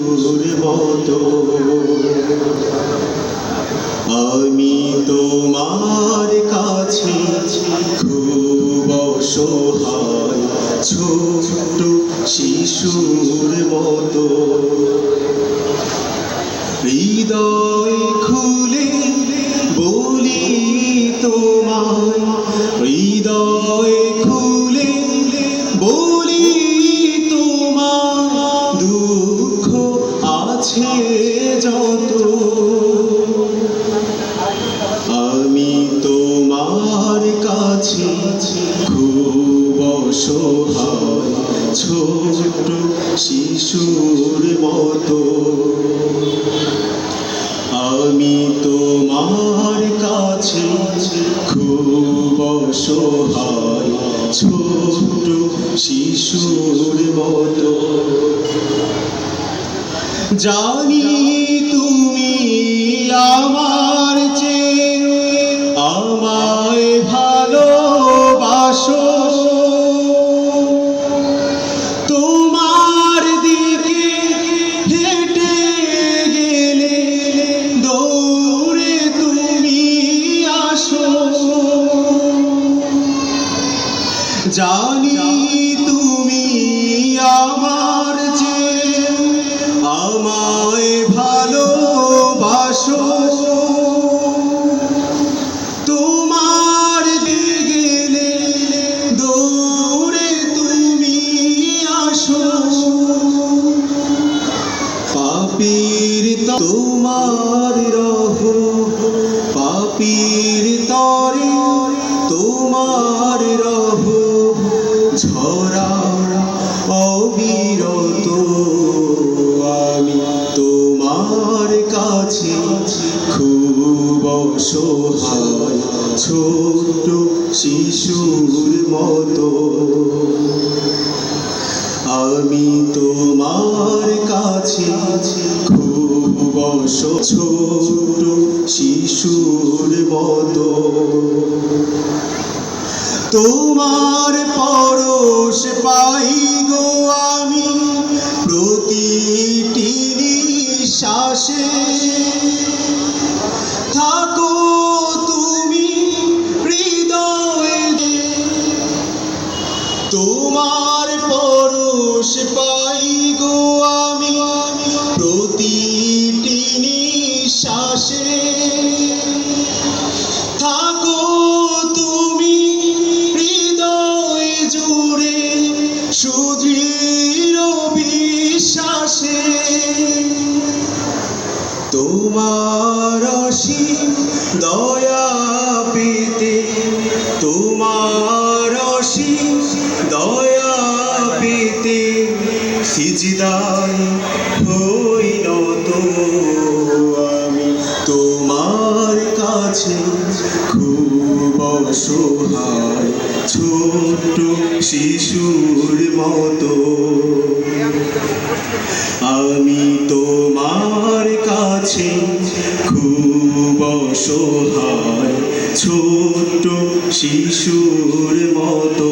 মতো আমি তোমার কাছে খুব অসহায় ছোট শিশুর মতো হৃদয় খুলে বলি তোমায় হৃদয় খুলে বলি তোমার দুঃখ আছে যত আমি তোমার কাছে খুব অসহায় ছোট শিশুর মতো আমি তোমার কাছে খুব অসহায় ছোট শিশুর মতো জানি তুমি আমার চেয়ে আমায় ভালোবাসো তোমার দিকে হেঁটে গেলে দৌড়ে তুমি আসো জানি তুমি আমার চেয়ে আমায় ভালোবাসো তোমার দিকে গেলে দৌড়ে তুমি আসো পাপীর তোমার রহ পাপীর তরে তোমার রহ ঝরা অবিরত আমি তোমার কাছে খুব অসহায় ছোট শিশুর মতো আমি তোমার কাছে খুব ছোট শিশুর মতো তোমার পরশ পাই গো আমি প্রতিটি নিঃশ্বাসে থাকো তুমি হৃদয়ে তোমার পরশ পাই গো আমি প্রতিটি নিঃশ্বাসে থাকো তুমি হৃদয় জুড়ে সুদৃঢ় বিশ্বাসে তোমার অসীম দয়া পেতে তোমার অসীম দয়া পেতে সিজদায় হই নত আমি তোমার কাছে খুব অসহায় ছোট শিশুর মতো আমি তোমার কাছে খুব অসহায় ছোট শিশুর মতো